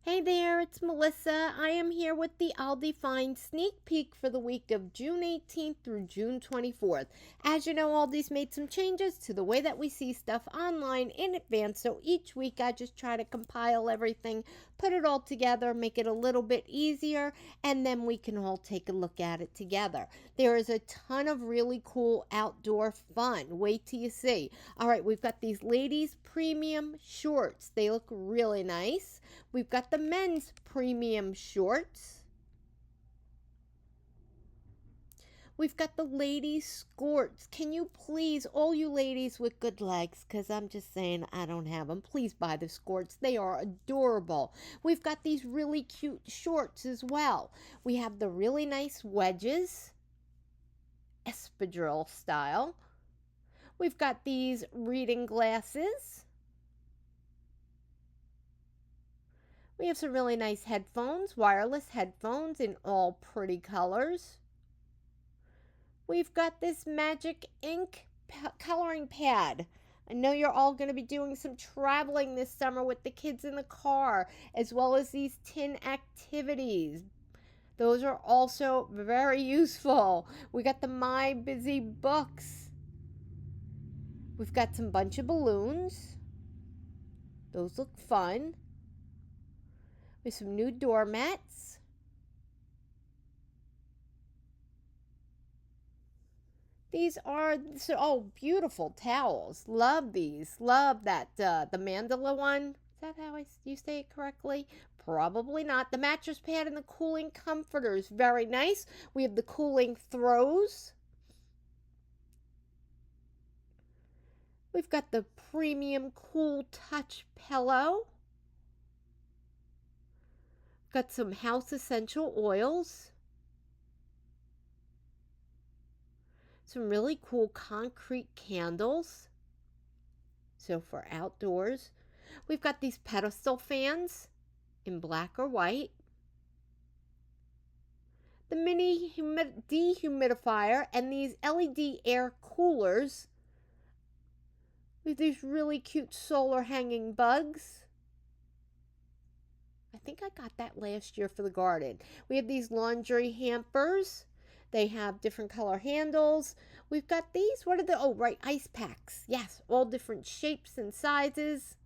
Hey there, it's Melissa. I am here with the Aldi Find sneak peek for the week of June 18th through June 24th. As you know, Aldi's made some changes to the way that we see stuff online in advance, so each week I just try to compile everything, put it all together, make it a little bit easier, and then we can all take a look at it together. There is a ton of really cool outdoor fun. Wait till you see. All right, we've got these ladies' premium shorts. They look really nice. We've got the men's premium shorts. We've got the ladies' skirts. Can you please, all you ladies with good legs, because I'm just saying I don't have them, please buy the skirts. They are adorable. We've got these really cute shorts as well. We have the really nice wedges, espadrille style. We've got these reading glasses. We have some really nice headphones, wireless headphones in all pretty colors. We've got this magic ink coloring pad. I know you're all going to be doing some traveling this summer with the kids in the car, as well as these tin activities. Those are also very useful. We got the My Busy Books. We've got some bunch of balloons. Those look fun. With some new doormats. These are beautiful towels. Love these. Love that the mandala one. Is that how you say it correctly? Probably not. The mattress pad and the cooling comforters, very nice. We have the cooling throws. We've got the premium cool touch pillow. Got some house essential oils. Some really cool concrete candles. So for outdoors. We've got these pedestal fans in black or white. The mini dehumidifier and these LED air coolers. With these really cute solar hanging bugs. I think I got that last year for the garden. We have these laundry hampers. They have different color handles. We've got these. What are the, ice packs. Yes, all different shapes and sizes.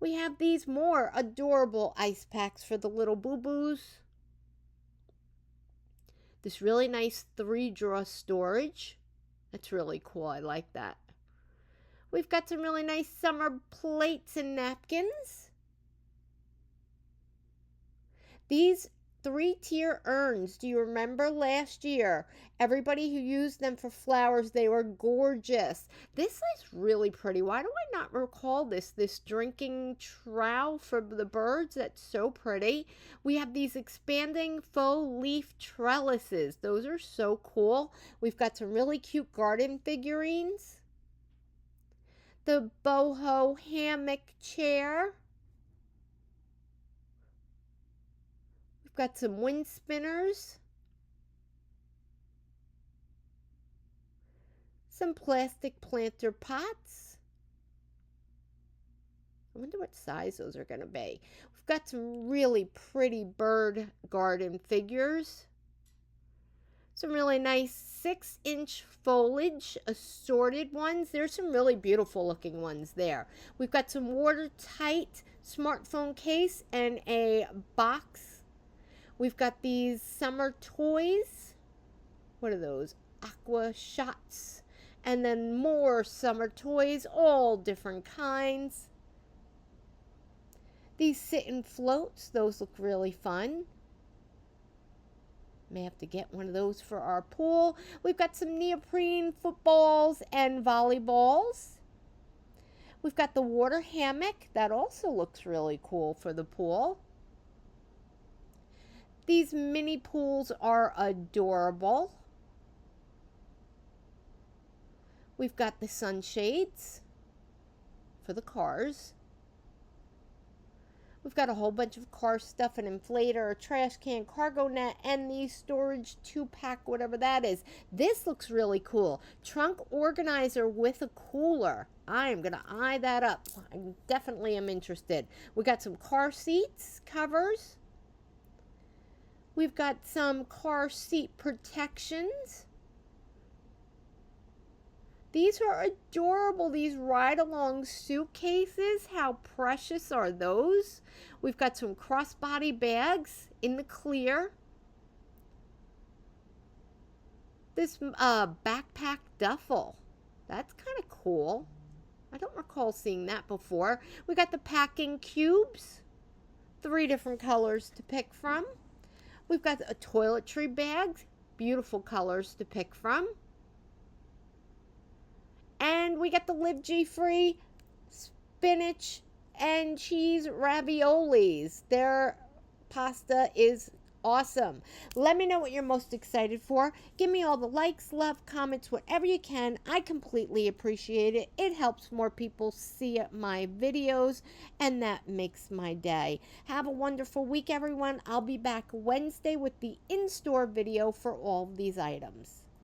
We have these more adorable ice packs for the little boo-boos. This really nice 3-drawer storage. That's really cool. I like that. We've got some really nice summer plates and napkins. These 3-tier urns, do you remember last year? Everybody who used them for flowers, they were gorgeous. This is really pretty. Why do I not recall this? This drinking trough for the birds, that's so pretty. We have these expanding faux leaf trellises. Those are so cool. We've got some really cute garden figurines. The boho hammock chair. Got some wind spinners, some plastic planter pots. I wonder what size those are going to be. We've got some really pretty bird garden figures. Some really nice 6-inch foliage, assorted ones. There's some really beautiful looking ones there. We've got some watertight smartphone case and a box. We've got these summer toys. What are those? Aqua shots. And then more summer toys, all different kinds. These sit-and floats. Those look really fun. May have to get one of those for our pool. We've got some neoprene footballs and volleyballs. We've got the water hammock. That also looks really cool for the pool. These mini pools are adorable. We've got the sunshades for the cars. We've got a whole bunch of car stuff, an inflator, a trash can, cargo net, and the storage 2-pack, whatever that is. This looks really cool. Trunk organizer with a cooler. I am going to eye that up. I definitely am interested. We got some car seats covers. We've got some car seat protections. These are adorable, these ride-along suitcases. How precious are those? We've got some crossbody bags in the clear. This backpack duffel. That's kind of cool. I don't recall seeing that before. We got the packing cubes. 3 different colors to pick from. We've got a toiletry bag. Beautiful colors to pick from. And we got the Live G Free spinach and cheese raviolis. Their pasta is awesome. Let me know what you're most excited for. Give me all the likes, love, comments, whatever you can. I completely appreciate it. It helps more people see my videos, and that makes my day. Have a wonderful week, everyone. I'll be back Wednesday with the in-store video for all of these items.